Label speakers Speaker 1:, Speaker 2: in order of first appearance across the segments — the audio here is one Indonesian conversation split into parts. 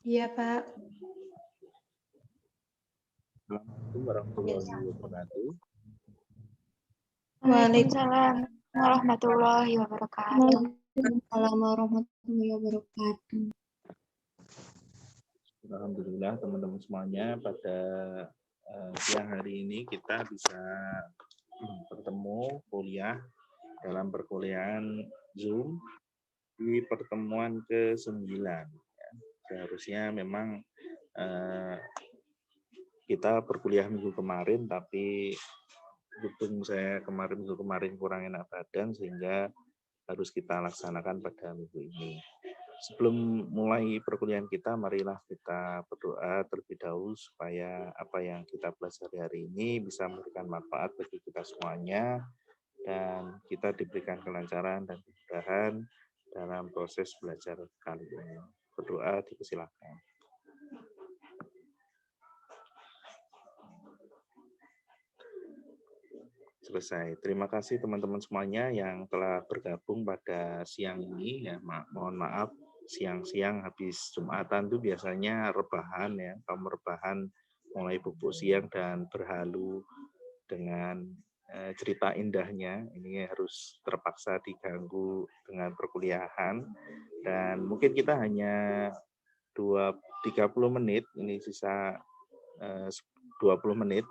Speaker 1: Iya, Pak.
Speaker 2: Assalamualaikum warahmatullahi wabarakatuh.
Speaker 3: Waalaikumsalam warahmatullahi wabarakatuh.
Speaker 1: Waalaikumsalam warahmatullahi wabarakatuh.
Speaker 2: Alhamdulillah teman-teman semuanya, pada siang hari ini kita bisa bertemu kuliah dalam perkuliahan Zoom di pertemuan ke-9. Seharusnya memang kita berkuliah minggu kemarin, tapi berhubung saya minggu kemarin kurang enak badan sehingga harus kita laksanakan pada minggu ini. Sebelum mulai perkuliahan kita, marilah kita berdoa terlebih dahulu supaya apa yang kita pelajari hari ini bisa memberikan manfaat bagi kita semuanya dan kita diberikan kelancaran dan kemudahan dalam proses belajar kali ini. Berdoa dipersilakan. Selesai. Terima kasih teman-teman semuanya yang telah bergabung pada siang ini. Ya, mohon maaf siang-siang habis Jumatan itu biasanya rebahan ya, kaum rebahan mulai bubuk siang dan berhalu dengan cerita indahnya. Ini harus terpaksa diganggu dengan perkuliahan dan mungkin kita hanya 30 menit, ini sisa 20 menit.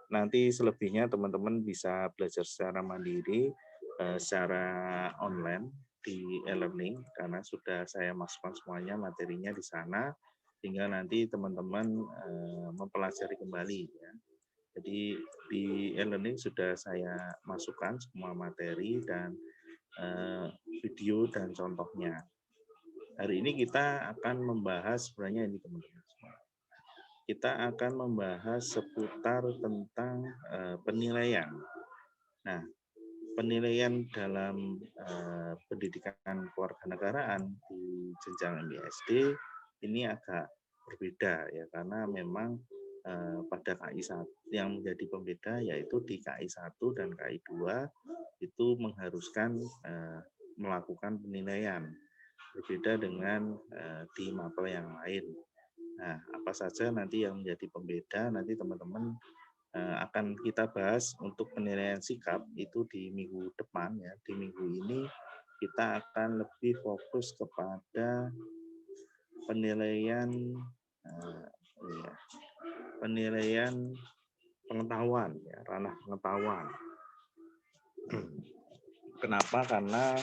Speaker 2: Nanti selebihnya teman-teman bisa belajar secara mandiri, secara online di e-learning, karena sudah saya masukkan semuanya materinya di sana, tinggal nanti teman-teman mempelajari kembali. Ya. Jadi di e-learning sudah saya masukkan semua materi dan video dan contohnya. Hari ini kita akan membahas sebenarnya ini teman-teman. Kita akan membahas seputar tentang penilaian. Nah, penilaian dalam pendidikan kewarganegaraan di jenjang MISD ini agak berbeda ya, karena memang pada KI 1 yang menjadi pembeda yaitu di KI 1 dan KI 2 itu mengharuskan melakukan penilaian, berbeda dengan di mapel yang lain. Nah, apa saja nanti yang menjadi pembeda, nanti teman-teman akan kita bahas untuk penilaian sikap itu di minggu depan ya. Di minggu ini kita akan lebih fokus kepada penilaian penilaian pengetahuan ya, ranah pengetahuan. Kenapa? Karena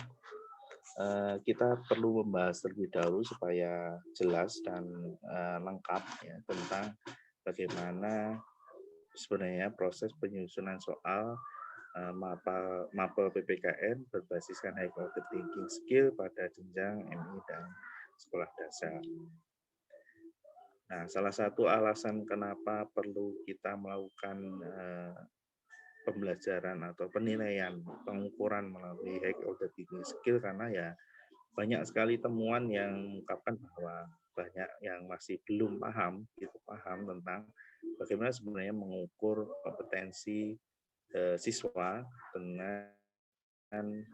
Speaker 2: kita perlu membahas terlebih dahulu supaya jelas dan lengkap ya tentang bagaimana sebenarnya proses penyusunan soal mapel PPKN berbasiskan high quality thinking skill pada jenjang MI dan sekolah dasar. Nah, salah satu alasan kenapa perlu kita melakukan pembelajaran atau penilaian, pengukuran melalui high quality thinking skill karena ya banyak sekali temuan yang mengungkapkan bahwa banyak yang masih belum paham tentang bagaimana sebenarnya mengukur kompetensi siswa dengan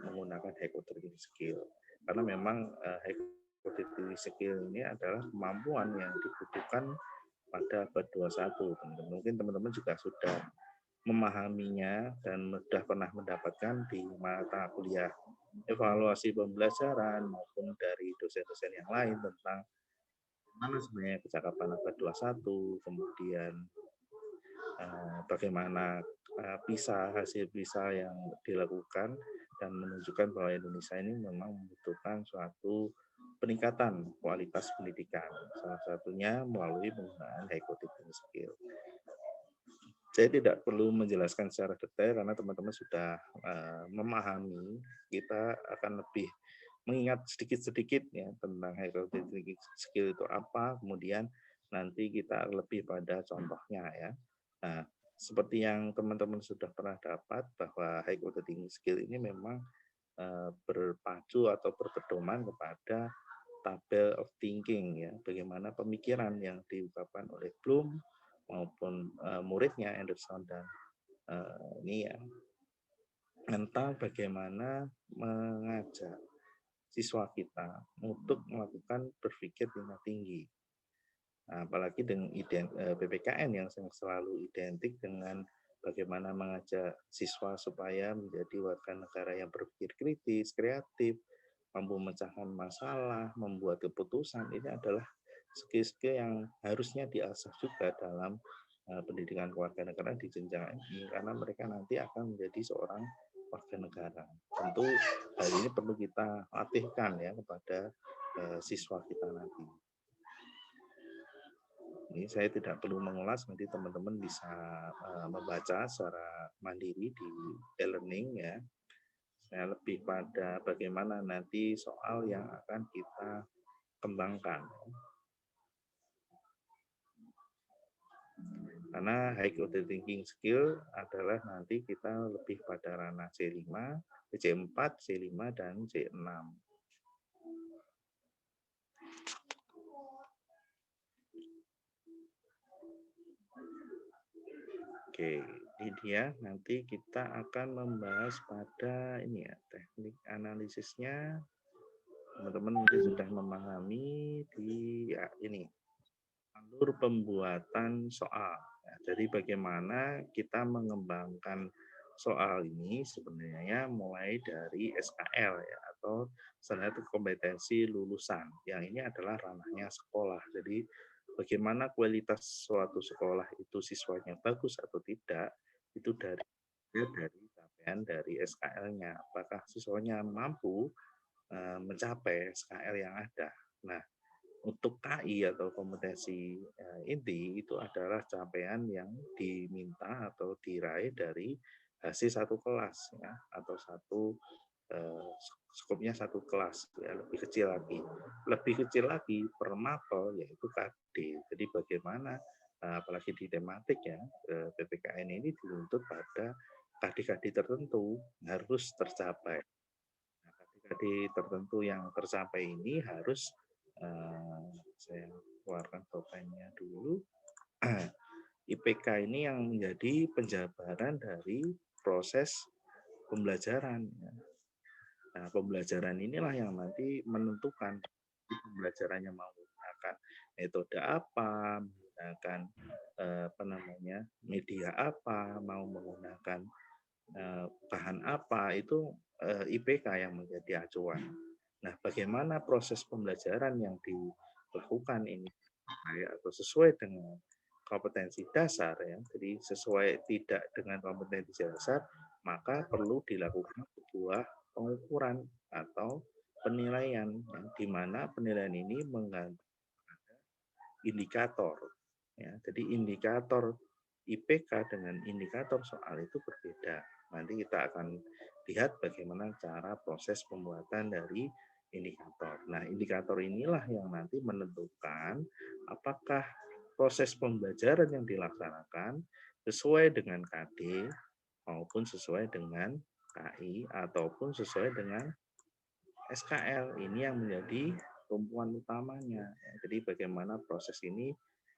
Speaker 2: menggunakan high quality thinking skill. Karena memang high quality thinking skill ini adalah kemampuan yang dibutuhkan pada abad 21. Mungkin teman-teman juga sudah memahaminya dan sudah pernah mendapatkan di mata kuliah evaluasi pembelajaran maupun dari dosen-dosen yang lain tentang mana sebenarnya kecakapan abad 21, kemudian bagaimana hasil PISA yang dilakukan dan menunjukkan bahwa Indonesia ini memang membutuhkan suatu peningkatan kualitas pendidikan, salah satunya melalui penggunaan high quality thinking skill. Saya tidak perlu menjelaskan secara detail karena teman-teman sudah memahami. Kita akan lebih mengingat sedikit-sedikit ya tentang high quality thinking skill itu apa, kemudian nanti kita lebih pada contohnya ya. Nah, seperti yang teman-teman sudah pernah dapat bahwa high quality thinking skill ini memang berpacu atau berpedoman kepada tabel of thinking ya, bagaimana pemikiran yang diungkapkan oleh Bloom maupun muridnya Anderson dan ini ya, tentang bagaimana mengajak siswa kita untuk melakukan berpikir tingkat tinggi. Nah, apalagi dengan PPKN yang selalu identik dengan bagaimana mengajak siswa supaya menjadi warga negara yang berpikir kritis, kreatif, mampu memecahkan masalah, membuat keputusan. Ini adalah skill-skill yang harusnya diasah juga dalam pendidikan kewarganegaraan di jenjang ini, karena mereka nanti akan menjadi seorang warga negara. Tentu hal ini perlu kita latihkan ya kepada siswa kita nanti. Ini saya tidak perlu mengulas, nanti teman-teman bisa membaca secara mandiri di e-learning ya. Saya lebih pada bagaimana nanti soal yang akan kita kembangkan. Karena high order thinking skill adalah nanti kita lebih pada ranah C5, C4, C5, dan C6. Oke, ini dia. Nanti kita akan membahas pada ini ya, teknik analisisnya. Teman-teman mungkin sudah memahami di ya, ini alur pembuatan soal. Ya, jadi bagaimana kita mengembangkan soal ini sebenarnya mulai dari SKL ya, atau standar kompetensi lulusan. Yang ini adalah ranahnya sekolah. Jadi bagaimana kualitas suatu sekolah itu siswanya bagus atau tidak, itu dari capaian dari SKL-nya. Apakah siswanya mampu mencapai SKL yang ada. Nah, untuk KI atau kompetensi inti itu adalah capaian yang diminta atau diraih dari hasil satu kelas ya, atau satu skopnya satu kelas ya, lebih kecil lagi per mapel yaitu KD. Jadi bagaimana apalagi di tematik ya, PPKN ini dituntut pada KD-KD tertentu harus tercapai. Nah, KD-KD tertentu yang tercapai ini harus saya keluarkan topengnya dulu. IPK ini yang menjadi penjabaran dari proses pembelajaran. Nah, pembelajaran inilah yang nanti menentukan pembelajarannya mau menggunakan metode apa, menggunakan media apa, mau menggunakan bahan apa, itu IPK yang menjadi acuan. Nah, bagaimana proses pembelajaran yang dilakukan ini atau sesuai dengan kompetensi dasar ya, jadi sesuai tidak dengan kompetensi dasar, maka perlu dilakukan sebuah pengukuran atau penilaian, ya, di mana penilaian ini mengganti indikator. Ya, jadi indikator IPK dengan indikator soal itu berbeda. Nanti kita akan lihat bagaimana cara proses pembuatan dari indikator. Nah, indikator inilah yang nanti menentukan apakah proses pembelajaran yang dilaksanakan sesuai dengan KD maupun sesuai dengan KI ataupun sesuai dengan SKL. Ini yang menjadi tumpuan utamanya. Jadi bagaimana proses ini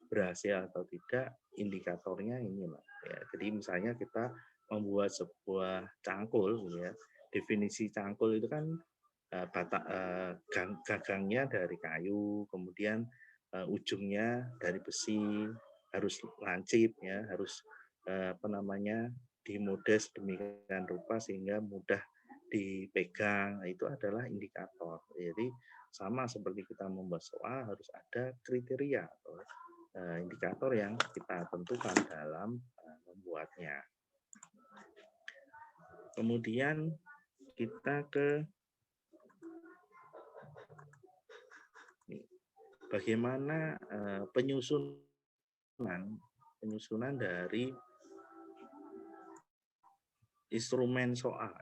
Speaker 2: berhasil atau tidak, indikatornya inilah. Ya, jadi misalnya kita membuat sebuah cangkul, ya, definisi cangkul itu kan gagangnya dari kayu, kemudian ujungnya dari besi, harus lancip, ya, harus dimodel sedemikian rupa sehingga mudah dipegang. Itu adalah indikator. Jadi sama seperti kita membuat soal, harus ada kriteria atau indikator yang kita tentukan dalam membuatnya. Kemudian kita ke bagaimana penyusunan dari instrumen soal.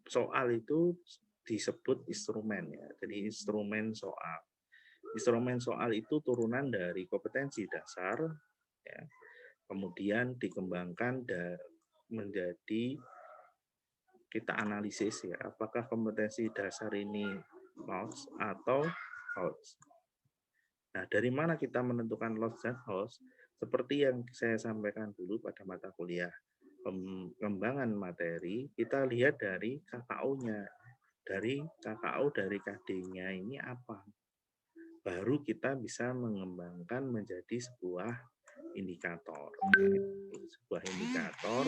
Speaker 2: Soal itu disebut instrumen ya. Jadi instrumen soal. Instrumen soal itu turunan dari kompetensi dasar, ya, kemudian dikembangkan menjadi kita analisis ya, apakah kompetensi dasar ini loss atau host. Nah, dari mana kita menentukan loss dan host? Seperti yang saya sampaikan dulu pada mata kuliah pengembangan materi, kita lihat dari KKO-nya. Dari KKO, dari KD-nya ini apa? baru kita bisa mengembangkan menjadi sebuah indikator. Sebuah indikator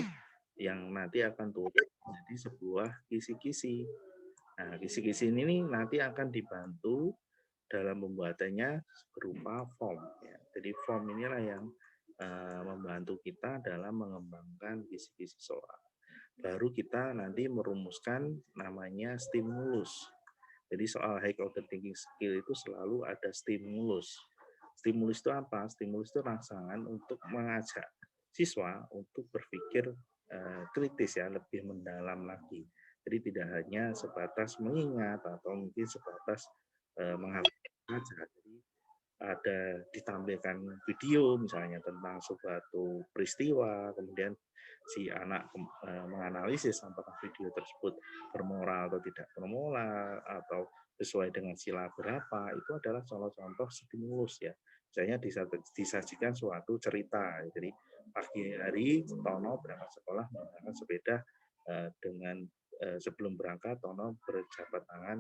Speaker 2: yang nanti akan turun menjadi sebuah kisi-kisi. Nah, kisi-kisi ini nanti akan dibantu dalam pembuatannya berupa form. Ya. Jadi form inilah yang membantu kita dalam mengembangkan kisi-kisi soal. Baru kita nanti merumuskan namanya stimulus. Jadi soal high order thinking skill itu selalu ada stimulus. Stimulus itu apa? Stimulus itu rangsangan untuk mengajak siswa untuk berpikir kritis ya, lebih mendalam lagi. Jadi tidak hanya sebatas mengingat atau mungkin sebatas menghafal saja. Jadi ada ditampilkan video misalnya tentang suatu peristiwa, kemudian si anak menganalisis apakah video tersebut bermoral atau tidak bermoral atau sesuai dengan sila berapa, itu adalah contoh-contoh stimulus ya. Misalnya disajikan suatu cerita, jadi pagi hari Tono berangkat sekolah menggunakan sepeda dengan sebelum berangkat Tono berjabat tangan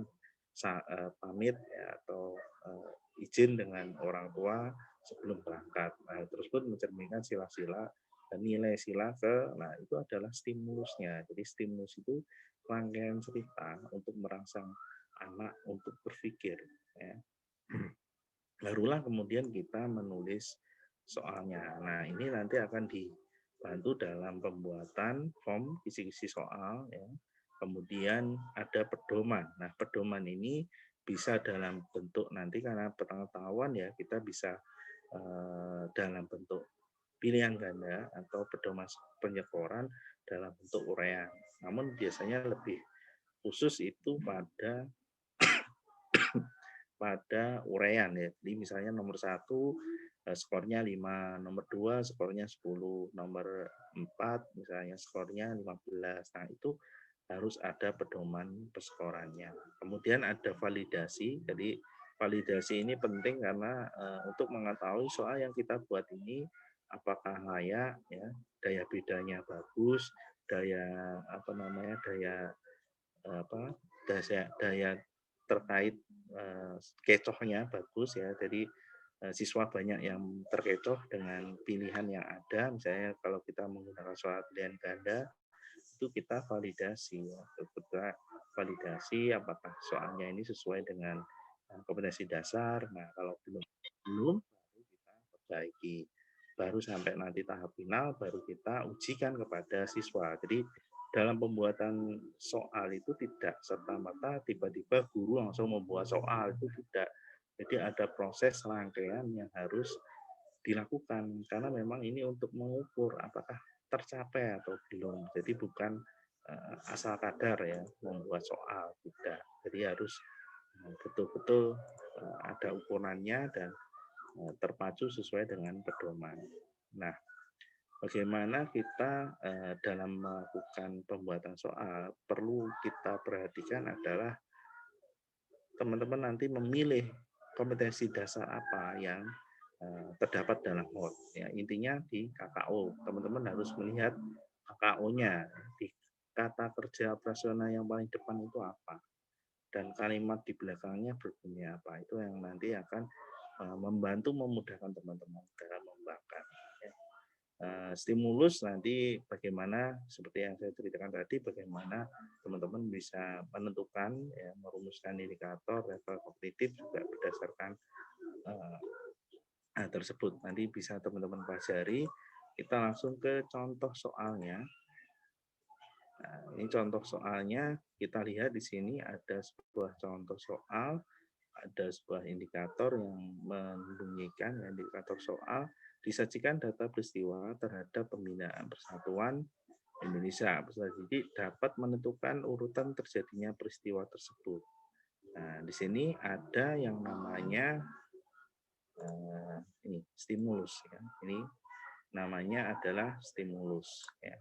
Speaker 2: pamit ya, atau izin dengan orang tua sebelum berangkat. Nah, tersebut mencerminkan sila-sila dan nilai sila nah itu adalah stimulusnya. Jadi stimulus itu rangkaian cerita untuk merangsang anak untuk berpikir. Ya. Barulah kemudian kita menulis soalnya. Nah ini nanti akan dibantu dalam pembuatan form kisi-kisi soal. Ya. Kemudian ada pedoman. Nah pedoman ini bisa dalam bentuk nanti karena pengetahuan ya kita bisa dalam bentuk pilihan ganda atau pedoman penyekoran dalam bentuk uraian. Namun biasanya lebih khusus itu pada uraian ya. Jadi misalnya nomor 1 skornya 5, nomor 2 skornya 10, nomor 4 misalnya skornya 15. Nah, itu harus ada pedoman perskorannya. Kemudian ada validasi. Jadi validasi ini penting karena untuk mengetahui soal yang kita buat ini apakah layak ya, daya bedanya bagus, daya daya terkait kecohnya bagus ya. Jadi siswa banyak yang terkecoh dengan pilihan yang ada. Misalnya kalau kita menggunakan soal pilihan ganda itu kita validasi ya. Kita validasi apakah soalnya ini sesuai dengan kompetensi dasar. Nah, kalau belum baru kita perbaiki. Baru sampai nanti tahap final baru kita ujikan kepada siswa. Jadi dalam pembuatan soal itu tidak serta-merta tiba-tiba guru langsung membuat soal, itu tidak. Jadi ada proses rangkaian yang harus dilakukan karena memang ini untuk mengukur apakah tercapai atau belum. Jadi bukan asal kadar ya membuat soal, tidak. Jadi harus betul-betul ada ukurannya dan terpacu sesuai dengan pedoman. Nah, bagaimana kita dalam melakukan pembuatan soal perlu kita perhatikan adalah teman-teman nanti memilih kompetensi dasar apa yang terdapat dalam MOT. Ya, intinya di KKO, teman-teman harus melihat KKO-nya di kata kerja operasional yang paling depan itu apa dan kalimat di belakangnya berbunyi apa, itu yang nanti akan membantu memudahkan teman-teman dalam mengembangkan. Stimulus nanti bagaimana seperti yang saya ceritakan tadi, bagaimana teman-teman bisa menentukan ya, merumuskan indikator level kognitif juga berdasarkan tersebut. Nanti bisa teman-teman pelajari. Kita langsung ke contoh soalnya. Nah, ini contoh soalnya, kita lihat di sini ada sebuah contoh soal, ada sebuah indikator yang membunyikan indikator soal, disajikan data peristiwa terhadap pembinaan persatuan Indonesia. Peserta didik dapat menentukan urutan terjadinya peristiwa tersebut. Nah, di sini ada yang namanya ini stimulus ya. Ini namanya adalah stimulus ya.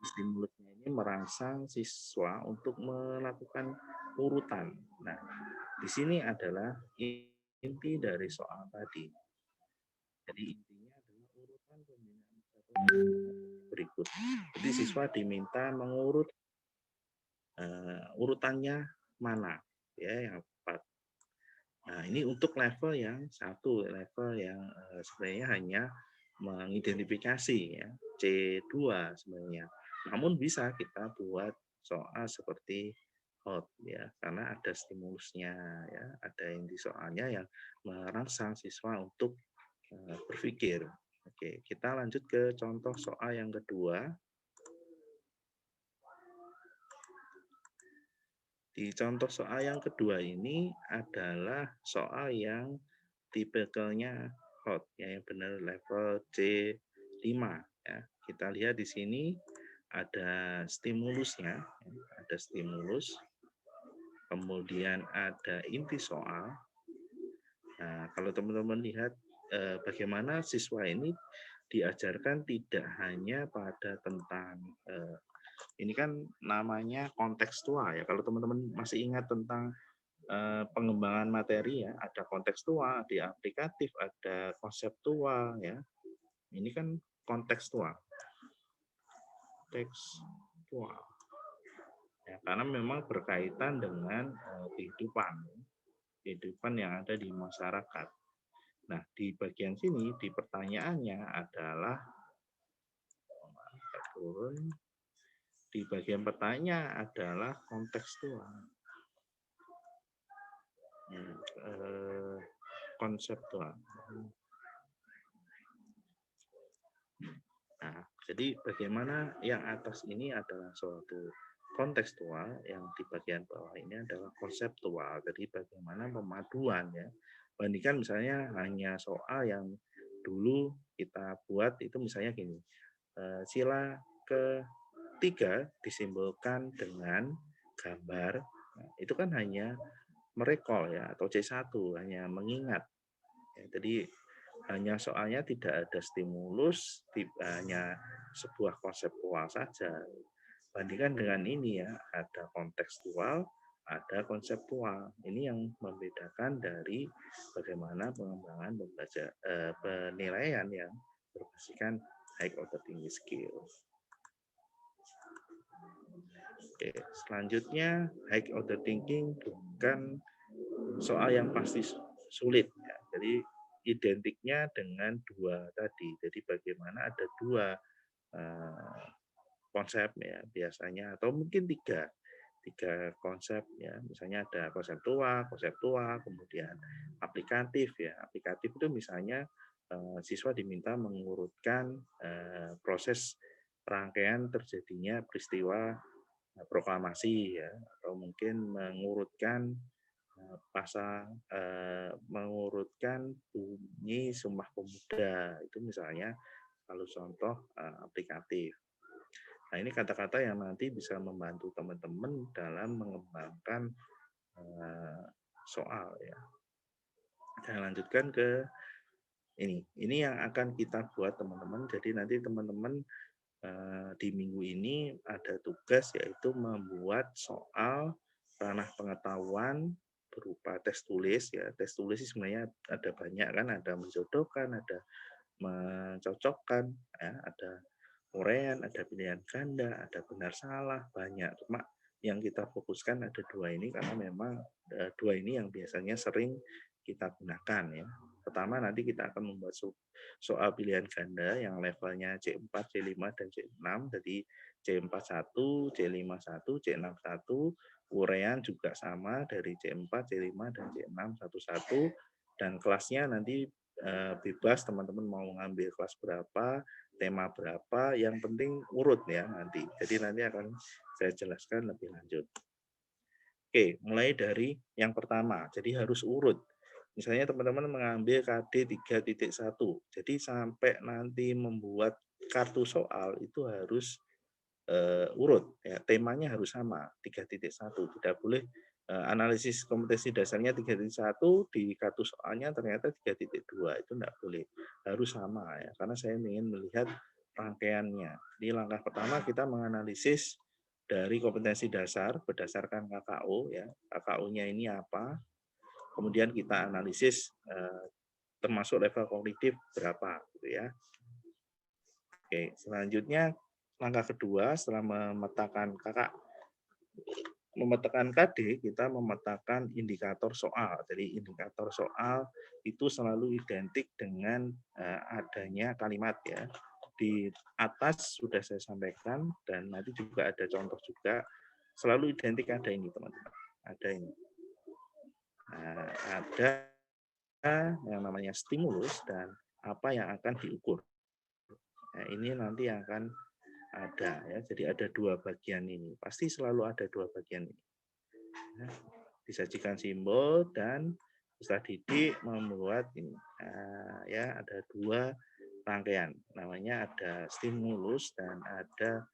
Speaker 2: Stimulusnya ini merangsang siswa untuk melakukan urutan. Nah, di sini adalah inti dari soal tadi. Jadi intinya adalah urutan pembinaan berikut. Jadi siswa diminta mengurut urutannya mana ya yang tepat. Nah, Nah, ini untuk level yang satu, level yang sebenarnya hanya mengidentifikasi ya, C2 sebenarnya. Namun bisa kita buat soal seperti hot ya, karena ada stimulusnya ya, ada inti soalnya yang merangsang siswa untuk berpikir. Oke, kita lanjut ke contoh soal yang kedua. Di contoh soal yang kedua ini adalah soal yang tipikalnya hot, ya, yang benar level C5 ya. Kita lihat di sini ada stimulusnya, ada stimulus, kemudian ada inti soal. Nah, kalau teman-teman lihat bagaimana siswa ini diajarkan tidak hanya pada tentang ini kan namanya kontekstual ya. Kalau teman-teman masih ingat tentang pengembangan materi ya, ada kontekstual, ada aplikatif, ada konseptual ya. Ini kan kontekstual. Tekstual. Ya, karena memang berkaitan dengan kehidupan yang ada di masyarakat. Nah, di bagian sini di pertanyaannya adalah di bagian pertanyaan adalah kontekstual. Konseptual. Nah, jadi bagaimana yang atas ini adalah suatu kontekstual, yang di bagian bawah ini adalah konseptual. Jadi bagaimana pemaduan ya. Bandingkan misalnya hanya soal yang dulu kita buat itu misalnya gini. Sila ketiga disimbolkan dengan gambar. Nah, itu kan hanya merecall ya, atau C1 hanya mengingat. Ya, jadi hanya soalnya tidak ada stimulus, hanya sebuah konseptual saja. Bandingkan dengan ini ya, ada kontekstual, ada konseptual. Ini yang membedakan dari bagaimana pengembangan penilaian yang berbasiskan high order thinking skill. Oke, selanjutnya high order thinking bukan soal yang pasti sulit ya. Jadi identiknya dengan dua tadi. Jadi bagaimana ada dua konsep ya biasanya, atau mungkin tiga konsep ya. Misalnya ada konseptual, kemudian aplikatif ya. Aplikatif itu misalnya siswa diminta mengurutkan proses rangkaian terjadinya peristiwa proklamasi ya, atau mungkin mengurutkan mengurutkan bunyi Sumpah Pemuda, itu misalnya kalau contoh aplikatif. Nah, ini kata-kata yang nanti bisa membantu teman-teman dalam mengembangkan soal ya. Saya lanjutkan ke ini yang akan kita buat teman-teman. Jadi nanti teman-teman di minggu ini ada tugas yaitu membuat soal ranah pengetahuan berupa tes tulis ya. Tes tulis sebenarnya ada banyak kan, ada menjodohkan, ada mencocokkan ya, ada uraian, ada pilihan ganda, ada benar salah, banyak. Cuma yang kita fokuskan ada dua ini karena memang dua ini yang biasanya sering kita gunakan ya. Pertama nanti kita akan membuat soal pilihan ganda yang levelnya C4, C5, dan C6. Jadi C41, C51, C61, uraian juga sama dari C4, C5, dan C6 satu-satu. Dan kelasnya nanti bebas teman-teman mau ngambil kelas berapa, tema berapa, yang penting urut ya nanti. Jadi nanti akan saya jelaskan lebih lanjut. Oke, mulai dari yang pertama. Jadi harus urut. Misalnya teman-teman mengambil KD 3.1. Jadi sampai nanti membuat kartu soal itu harus urut ya, temanya harus sama 3.1. Tidak boleh analisis kompetensi dasarnya 3.1 di kartu soalnya ternyata 3.2, itu tidak boleh, harus sama ya, karena saya ingin melihat rangkaiannya. Di langkah pertama kita menganalisis dari kompetensi dasar berdasarkan KKO ya, KKO-nya ini apa, kemudian kita analisis termasuk level kognitif berapa gitu ya. Oke, selanjutnya langkah kedua setelah memetakan memetakan KD, kita memetakan indikator soal. Jadi indikator soal itu selalu identik dengan adanya kalimat ya. Di atas sudah saya sampaikan dan nanti juga ada contoh juga. Selalu identik ada ini teman-teman. Ada ini. Nah, ada yang namanya stimulus dan apa yang akan diukur. Nah, ini nanti akan ada ya. Jadi ada dua bagian ini. Pasti selalu ada dua bagian ini. Ya, disajikan simbol dan peserta didik membuat ini. Nah, ya ada dua rangkaian. Namanya ada stimulus dan ada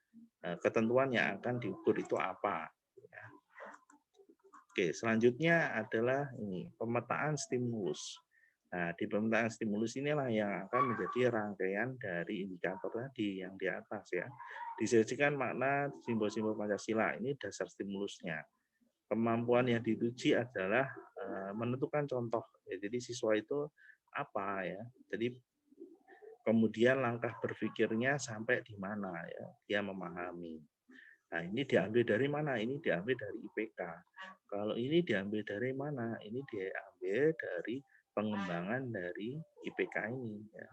Speaker 2: ketentuan yang akan diukur itu apa. Ya. Oke, selanjutnya adalah ini pemetaan stimulus. Nah, di pemetaan stimulus inilah yang akan menjadi rangkaian dari indikator tadi yang di atas ya. Disajikan makna simbol-simbol Pancasila, ini dasar stimulusnya. Kemampuan yang dituju adalah menentukan contoh. Ya, jadi siswa itu apa ya? Jadi kemudian langkah berpikirnya sampai di mana ya? Dia memahami. Nah, ini diambil dari mana? Ini diambil dari IPK. Kalau ini diambil dari mana? Ini diambil dari pengembangan dari IPK ini. Ya.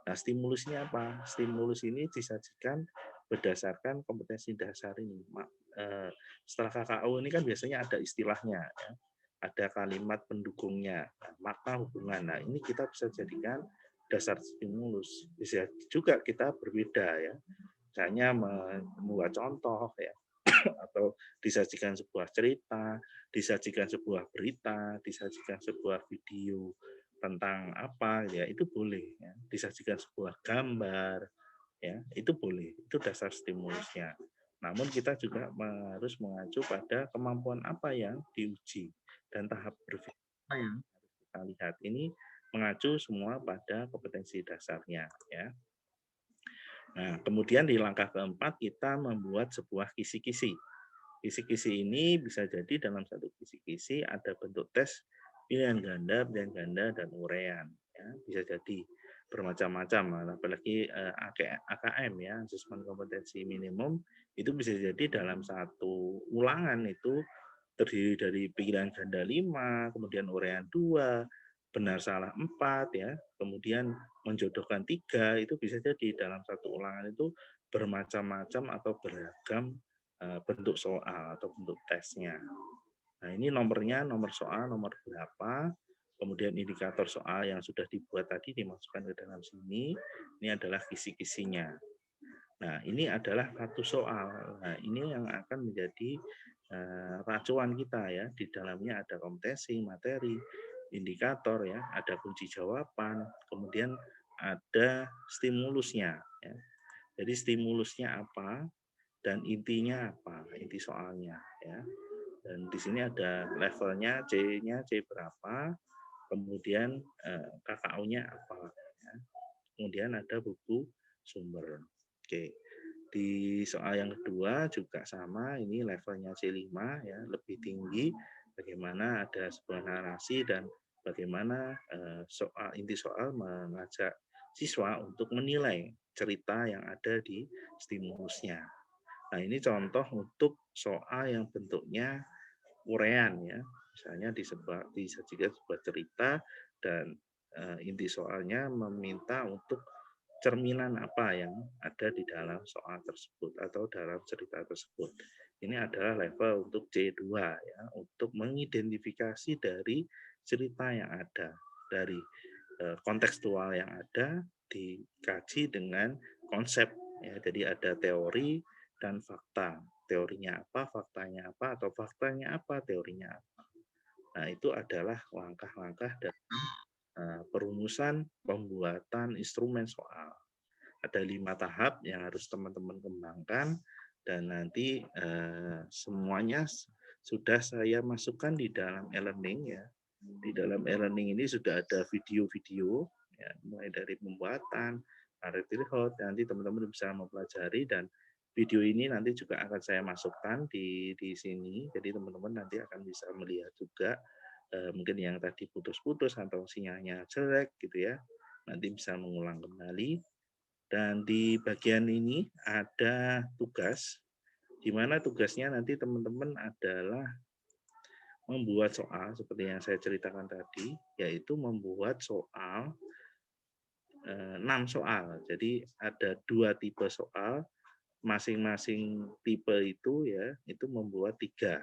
Speaker 2: Nah, stimulusnya apa? Stimulus ini disajikan berdasarkan kompetensi dasar ini. Setelah KKU ini kan biasanya ada istilahnya, ya. Ada kalimat pendukungnya, makna hubungan. Nah, ini kita bisa jadikan dasar stimulus. Bisa juga kita berbeda ya. Misalnya membuat contoh ya, atau disajikan sebuah cerita, disajikan sebuah berita, disajikan sebuah video tentang apa ya, itu boleh ya. Disajikan sebuah gambar ya, itu boleh, itu dasar stimulusnya. Namun kita juga harus mengacu pada kemampuan apa yang diuji dan tahap berpikir apa yang harus kita lihat. Ini mengacu semua pada kompetensi dasarnya ya. Nah, kemudian di langkah keempat kita membuat sebuah kisi-kisi. Kisi-kisi ini bisa jadi dalam satu kisi-kisi ada bentuk tes pilihan ganda, dan urean. Ya, bisa jadi bermacam-macam, apalagi AKM ya, asesmen kompetensi minimum, itu bisa jadi dalam satu ulangan itu terdiri dari pilihan ganda 5, kemudian urean 2, benar salah 4 ya, kemudian menjodohkan 3, itu bisa jadi dalam satu ulangan itu bermacam-macam atau beragam bentuk soal atau bentuk tesnya. Nah, ini nomornya, nomor soal, nomor berapa, kemudian indikator soal yang sudah dibuat tadi dimasukkan ke dalam sini, ini adalah kisi-kisinya. Nah, ini adalah satu soal. Nah, ini yang akan menjadi racuan kita ya. Di dalamnya ada kompetensi, materi, indikator ya, ada kunci jawaban, kemudian ada stimulusnya ya. Jadi stimulusnya apa dan intinya apa, inti soalnya ya. Dan di sini ada levelnya, C-nya C berapa, kemudian KKU-nya apa ya. Kemudian ada buku sumber. Oke. Di soal yang kedua juga sama, ini levelnya C5 ya, lebih tinggi. Bagaimana ada sebuah narasi dan bagaimana inti soal mengajak siswa untuk menilai cerita yang ada di stimulusnya. Nah, ini contoh untuk soal yang bentuknya urean ya. Misalnya disajikan sebuah cerita dan inti soalnya meminta untuk cerminan apa yang ada di dalam soal tersebut atau dalam cerita tersebut. Ini adalah level untuk C2 ya, untuk mengidentifikasi dari cerita yang ada, dari kontekstual yang ada dikaji dengan konsep ya. Jadi ada teori dan fakta. Teorinya apa, faktanya apa, atau faktanya apa, teorinya apa. Nah, itu adalah langkah-langkah dalam perumusan pembuatan instrumen soal. Ada 5 tahap yang harus teman-teman kembangkan dan nanti semuanya sudah saya masukkan di dalam e-learning ya. Di dalam e-learning ini sudah ada video-video ya, mulai dari pembuatan, report, nanti teman-teman bisa mempelajari dan video ini nanti juga akan saya masukkan di sini. Jadi teman-teman nanti akan bisa melihat juga mungkin yang tadi putus-putus atau sinyalnya jelek gitu ya. Nanti bisa mengulang kembali. Dan di bagian ini ada tugas di mana tugasnya nanti teman-teman adalah membuat soal seperti yang saya ceritakan tadi, yaitu membuat soal 6 soal. Jadi ada 2 tipe soal, masing-masing tipe itu ya itu membuat 3.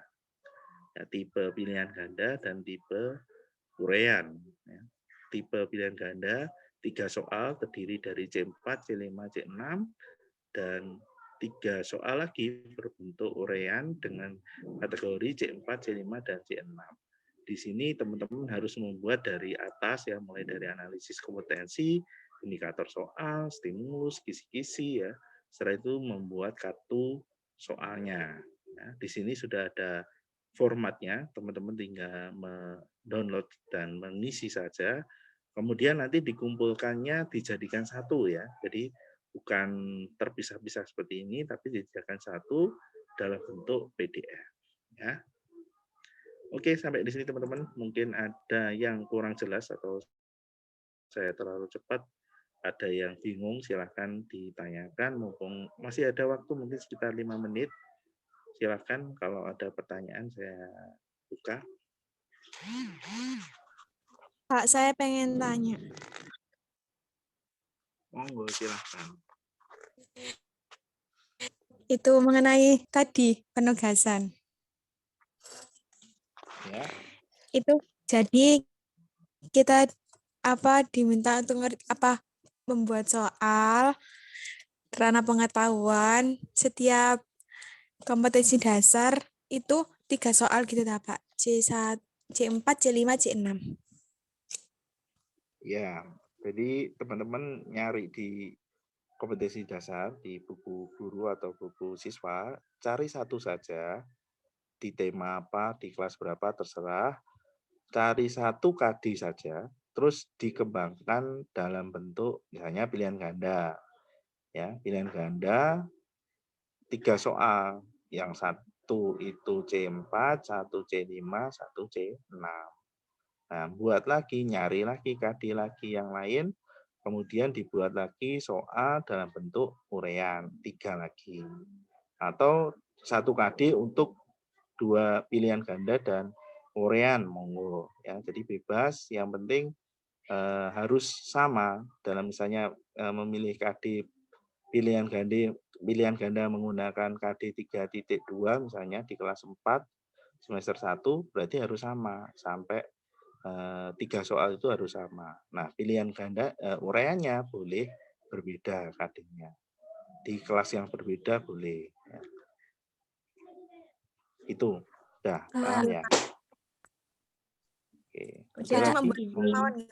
Speaker 2: Ya, tipe pilihan ganda dan tipe uraian. Ya. Tipe pilihan ganda 3 soal terdiri dari C4, C5, C6 dan 3 soal lagi berbentuk uraian dengan kategori C4, C5, dan C6. Di sini teman-teman harus membuat dari atas ya, mulai dari analisis kompetensi, indikator soal, stimulus, kisi-kisi ya. Setelah itu membuat kartu soalnya. Ya, di sini sudah ada formatnya, teman-teman tinggal mendownload dan mengisi saja. Kemudian nanti dikumpulkannya dijadikan satu ya. Jadi bukan terpisah-pisah seperti ini, tapi dijadikan satu dalam bentuk PDF. Ya. Oke, sampai di sini teman-teman. Mungkin ada yang kurang jelas atau saya terlalu cepat, ada yang bingung, silahkan ditanyakan. Mumpung masih ada waktu, mungkin sekitar 5 menit. Silahkan kalau ada pertanyaan saya buka.
Speaker 4: Pak, saya pengen tanya.
Speaker 2: Monggo, silahkan.
Speaker 4: Itu mengenai tadi penugasan.
Speaker 2: Ya.
Speaker 4: Itu jadi kita diminta untuk membuat soal karena pengetahuan setiap kompetensi dasar itu 3 soal gitu Pak. C1, C4, C5, C6.
Speaker 2: Ya, jadi teman-teman nyari di kompetensi dasar di buku guru atau buku siswa, cari satu saja di tema apa, di kelas berapa terserah, cari satu KD saja, terus dikembangkan dalam bentuk misalnya pilihan ganda. Ya, pilihan ganda 3 soal, yang satu itu C4, satu C5, satu C6. Nah, buat lagi, nyari lagi, KD lagi yang lain, kemudian dibuat lagi soal dalam bentuk uraian, 3 lagi. Atau 1 KD untuk 2 pilihan ganda dan uraian, monggo. Ya, jadi bebas, yang penting harus sama dalam misalnya memilih KD pilihan ganda menggunakan KD 3.2 misalnya di kelas 4 semester 1 berarti harus sama sampai 3 soal itu harus sama. Nah, pilihan ganda uraiannya boleh berbeda KD-nya. Di kelas yang berbeda boleh. Ya. Itu. Udah, paham ya? Oke. Ada lagi?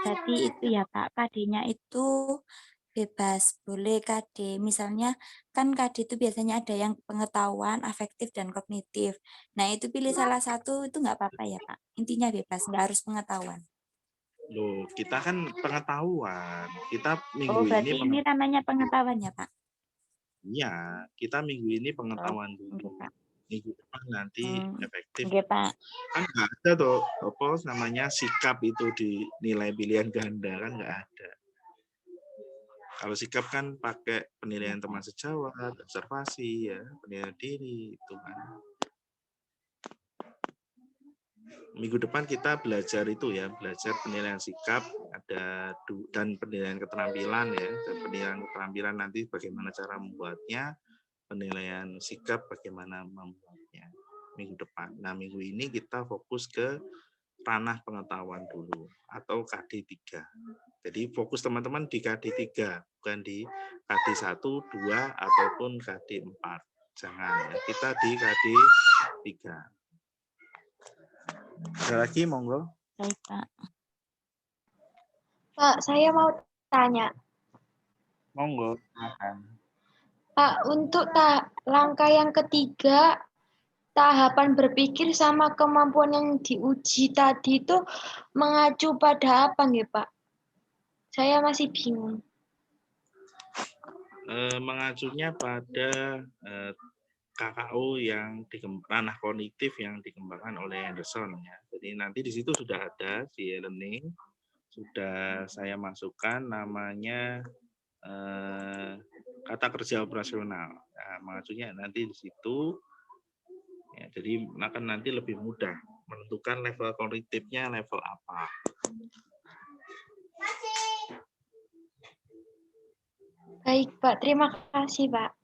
Speaker 5: Berarti itu ya Pak, KD-nya itu bebas, boleh KD. Misalnya kan KD itu biasanya ada yang pengetahuan, afektif, dan kognitif. Nah itu pilih salah satu itu nggak apa-apa ya Pak. Intinya bebas, nggak harus pengetahuan.
Speaker 2: Loh, kita kan pengetahuan. Kita minggu
Speaker 5: berarti ini namanya pengetahuan ya Pak?
Speaker 2: Iya, kita minggu ini pengetahuan dulu.
Speaker 5: Pak.
Speaker 2: Minggu depan nanti efektif.
Speaker 5: Oke Pak.
Speaker 2: Kan nggak ada tuh apa namanya sikap itu di nilai pilihan ganda, kan nggak ada. Kalau sikap kan pakai penilaian teman sejawat, observasi ya, penilaian diri itu kan. Minggu depan kita belajar itu ya, belajar penilaian sikap dan penilaian keterampilan ya. Dan penilaian keterampilan nanti bagaimana cara membuatnya, penilaian sikap bagaimana membuatnya minggu depan. Nah, minggu ini kita fokus ke ranah pengetahuan dulu atau KD 3. Jadi fokus teman-teman di KD 3, bukan di KD 1, 2 ataupun KD 4. Jangan ya, kita di KD 3. Ada lagi, monggo.
Speaker 5: Baik, Pak.
Speaker 3: Pak, saya mau tanya.
Speaker 2: Monggo, silakan.
Speaker 3: Pak, untuk langkah yang ketiga, tahapan berpikir sama kemampuan yang diuji tadi itu mengacu pada apa nggih, Pak? Saya masih bingung.
Speaker 2: Mengacunya pada KKO yang ranah kognitif yang dikembangkan oleh Anderson ya. Jadi nanti di situ sudah ada di e-learning, sudah saya masukkan namanya kata kerja operasional. Nah, mengacunya nanti di situ. Ya, jadi akan nanti lebih mudah menentukan level kognitifnya level apa.
Speaker 3: Baik, Pak. Terima kasih, Pak.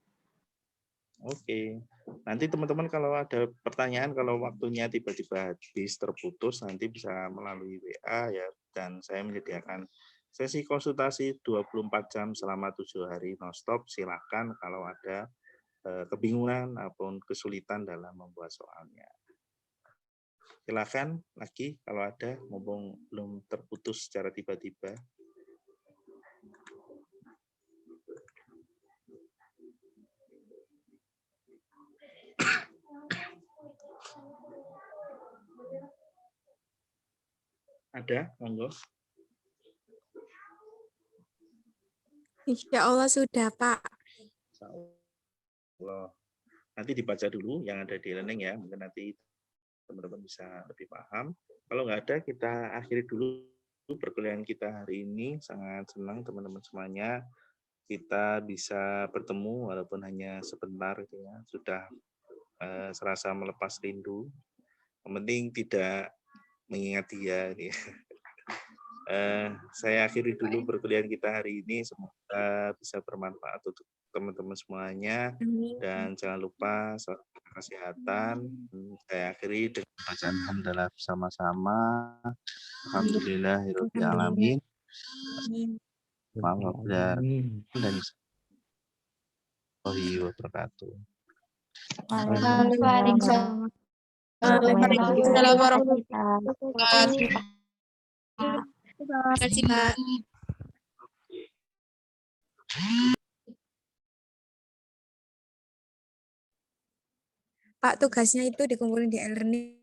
Speaker 2: Oke, nanti teman-teman kalau ada pertanyaan, kalau waktunya tiba-tiba habis terputus, nanti bisa melalui WA ya, dan saya menyediakan sesi konsultasi 24 jam selama 7 hari non-stop. Silakan kalau ada kebingungan ataupun kesulitan dalam membuat soalnya. Silakan lagi kalau ada, mumpung belum terputus secara tiba-tiba. Ada, monggo.
Speaker 4: Insya Allah sudah, Pak.
Speaker 2: Allah. Nanti dibaca dulu yang ada di e-learning ya, mungkin nanti teman-teman bisa lebih paham. Kalau nggak ada, kita akhiri dulu perkuliahan kita hari ini. Sangat senang teman-teman semuanya kita bisa bertemu walaupun hanya sebentar gitu ya. Sudah serasa melepas rindu. Yang penting tidak mengingat dia. Gitu. Saya akhiri dulu perkuliahan kita hari ini. Semoga bisa bermanfaat untuk teman-teman semuanya. Dan jangan lupa kesehatan. Saya akhiri dengan bacaan hamdalah bersama-sama. Alhamdulillahirabbil alamin. Maaf dan warahmatullahi wabarakatuh.
Speaker 3: Waalaikumsalam.
Speaker 4: Waalaikumsalam warahmatullahi
Speaker 5: wabarakatuh.
Speaker 4: Terima kasih, Pak. Pak, tugasnya itu dikumpulin di e-learning.